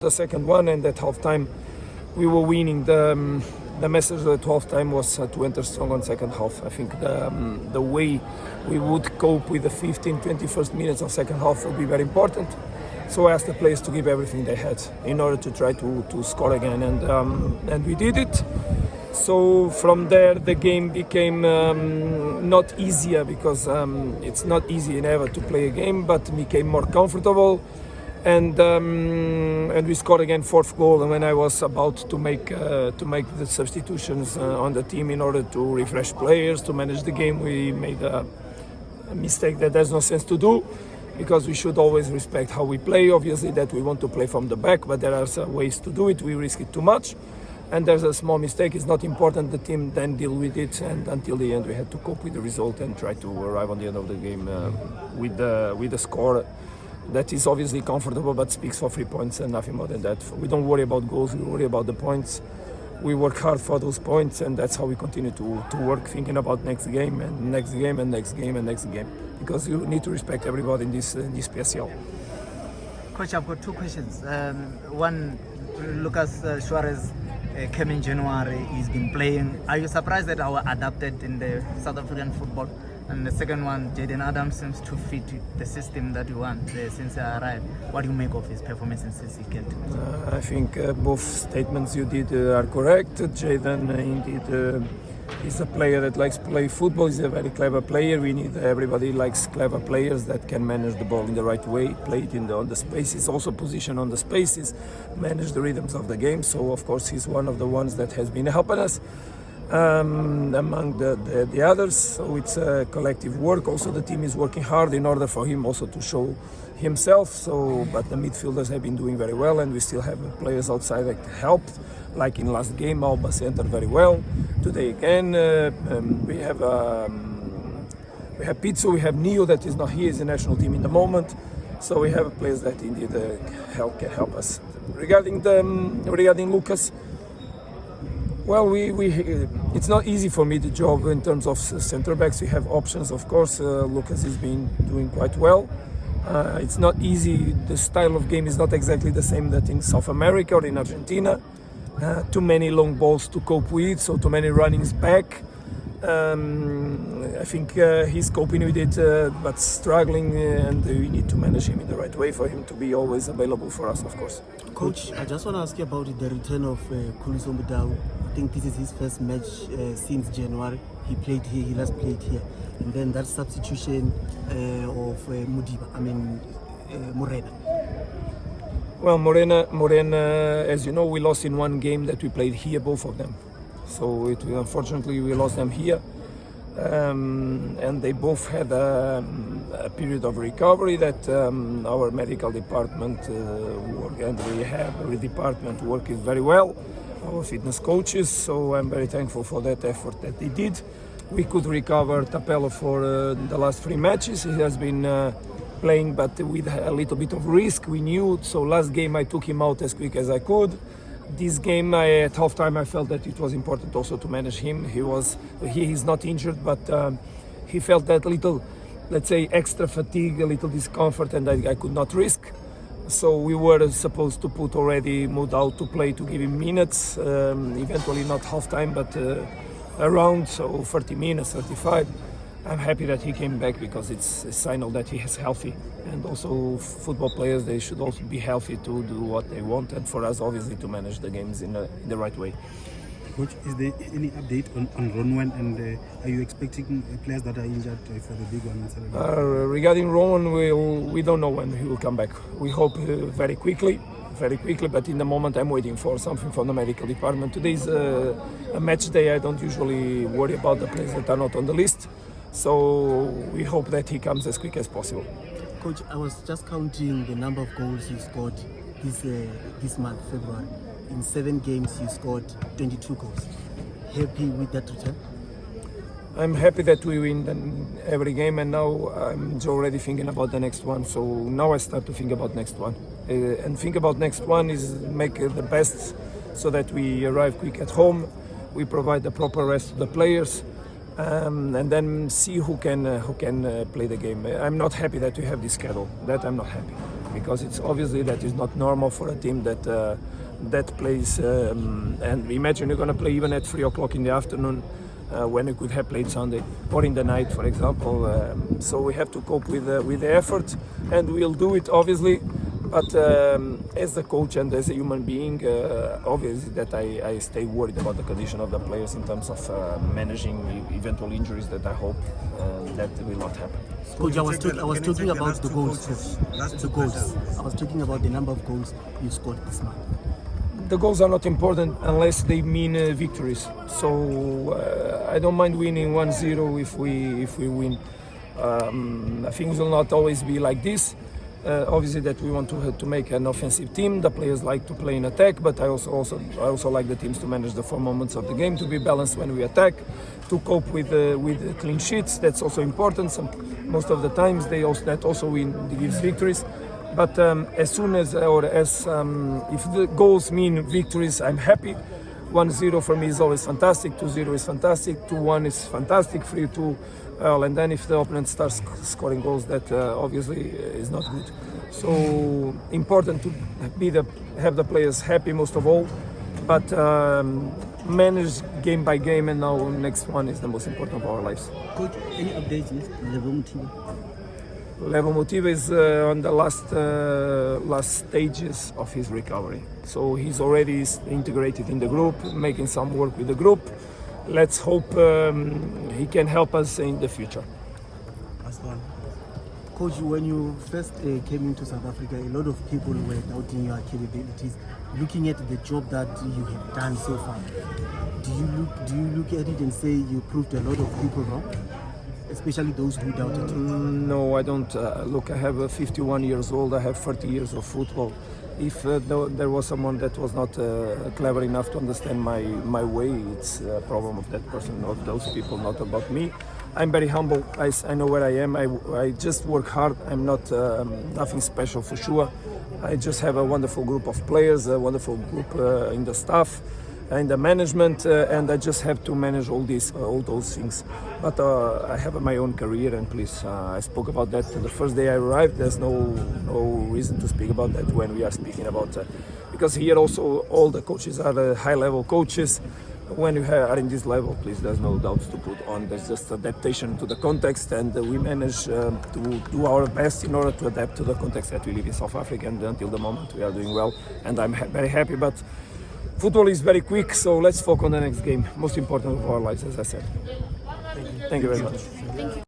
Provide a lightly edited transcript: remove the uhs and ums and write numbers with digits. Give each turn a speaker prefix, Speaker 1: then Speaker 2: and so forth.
Speaker 1: The second one, and at halftime we were winning. The message at halftime was to enter strong on second half. I think the way we would cope with the 21st minutes of second half would be very important. So I asked the players to give everything they had in order to try to score again, and we did it. So from there the game became not easier, because it's not easy never to play a game, but became more comfortable. And we scored again fourth goal. And when I was about to make the substitutions on the team in order to refresh players, to manage the game, we made a mistake that there's no sense to do, because we should always respect how we play. Obviously that we want to play from the back, but there are some ways to do it. We risk it too much, and there's a small mistake. It's not important. The team then deal with it, and until the end we had to cope with the result and try to arrive on the end of the game with the score. That is obviously comfortable, but speaks for 3 points and nothing more than that. We don't worry about goals, we worry about the points. We work hard for those points, and that's how we continue to work, thinking about next game and next game and next game and next game, because you need to respect everybody in this PSL.
Speaker 2: Coach, I've got two questions. One, Lucas Suarez came in January, he's been playing. Are you surprised that I adapted in the South African football? And the second one, Jaden Adams seems to fit the system that you want since he arrived. What do you make of his performance since he came to?
Speaker 1: I think both statements you did are correct. Jaden indeed is a player that likes to play football. He's a very clever player. We need everybody likes clever players that can manage the ball in the right way, play it on the spaces, also position on the spaces, manage the rhythms of the game. So of course he's one of the ones that has been helping us. Among the others, so it's a collective work. Also the team is working hard in order for him also to show himself. So, but the midfielders have been doing very well, and we still have players outside that helped, like in last game Albas entered very well. Today again we have Pizzo, we have Neo that is not here, is the national team in the moment. So we have players that indeed can help us. Regarding Lucas, well, it's not easy for me the job in terms of centre backs. We have options, of course. Lucas has been doing quite well. It's not easy. The style of game is not exactly the same that in South America or in Argentina. Too many long balls to cope with, so too many runnings back. I think he's coping with it, but struggling, and we need to manage him in the right way for him to be always available for us, of course.
Speaker 3: Coach, I just want to ask you about the return of Khuliso Mudau. I think this is his first match since January. He played here, he last played here. And then that substitution of Morena.
Speaker 1: Well, Morena, as you know, we lost in one game that we played here, both of them. So unfortunately we lost them here. And they both had a period of recovery that our medical department and rehab department worked very well, our fitness coaches, so I'm very thankful for that effort that they did. We could recover Tapelo for the last 3 matches. He has been playing, but with a little bit of risk, we knew. So last game I took him out as quick as I could. This game, at halftime, I felt that it was important also to manage him. He's not injured, but he felt that little, let's say, extra fatigue, a little discomfort, and I could not risk. So we were supposed to put already Mood out to play, to give him minutes, eventually not halftime, but around, so 30 minutes, 35. I'm happy that he came back, because it's a signal that he is healthy. And also football players, they should also be healthy to do what they want, and for us obviously to manage the games in the right way.
Speaker 4: Coach, is there any update on Ronwen, and are you expecting players that are injured for the big one?
Speaker 1: Regarding Ronwen, we don't know when he will come back. We hope very quickly, but in the moment I'm waiting for something from the medical department. Today is a match day. I don't usually worry about the players that are not on the list. So we hope that he comes as quick as possible.
Speaker 3: Coach, I was just counting the number of goals you scored this month, February. In 7 games, you scored 22 goals. Happy with that return?
Speaker 1: I'm happy that we win every game, and now I'm already thinking about the next one. So now I start to think about next one. And think about next one is make the best so that we arrive quick at home. We provide the proper rest to the players. And then see who can play the game. I'm not happy that we have this schedule. That I'm not happy. because it's obviously that is not normal for a team that that plays. And imagine you're going to play even at 3 o'clock in the afternoon. When we could have played Sunday or in the night, for example. So we have to cope with the effort, and we'll do it obviously. But as a coach and as a human being, obviously that I stay worried about the condition of the players in terms of managing eventual injuries that I hope that will not happen.
Speaker 3: Coach, I was talking about the goals. The goals. I was talking about the number of goals you scored this month.
Speaker 1: The goals are not important unless they mean victories. So I don't mind winning 1-0 if we win. Things will not always be like this. Obviously, that we want to make an offensive team. The players like to play in attack, but I also like the teams to manage the 4 moments of the game, to be balanced when we attack, to cope with clean sheets. That's also important. Most of the times that also gives victories. But as soon as if the goals mean victories, I'm happy. 1-0 for me is always fantastic. 2-0 is fantastic. 2-1 is fantastic. 3-2, and then if the opponent starts scoring goals, that obviously is not good. So important to have the players happy most of all, but manage game by game. And now next one is the most important of our lives.
Speaker 3: Coach, any updates with Lebo Motiba?
Speaker 1: Lebo Motiba is on the last stages of his recovery. So he's already integrated in the group, making some work with the group. Let's hope he can help us in the future.
Speaker 3: Last one. Coach, when you first came into South Africa, a lot of people were doubting your capabilities. Looking at the job that you have done so far, do you look at it and say you proved a lot of people wrong? Especially those who doubted you?
Speaker 1: No, I don't. Look, I have 51 years old. I have 30 years of football. If there was someone that was not clever enough to understand my way, it's a problem of that person, of those people, not about me. I'm very humble. I know where I am. I just work hard. I'm not nothing special for sure. I just have a wonderful group of players, a wonderful group in the staff, in the management, and I just have to manage all those things. But I have my own career, and please, I spoke about that the first day I arrived. There's no reason to speak about that when we are speaking about because here also all the coaches are high-level coaches. When you are in this level, please, there's no doubts to put on. There's just adaptation to the context, and we manage to do our best in order to adapt to the context that we live in South Africa. And until the moment, we are doing well, and I'm very happy. But football is very quick, so let's focus on the next game. Most important of our lives, as I said. Thank you very much.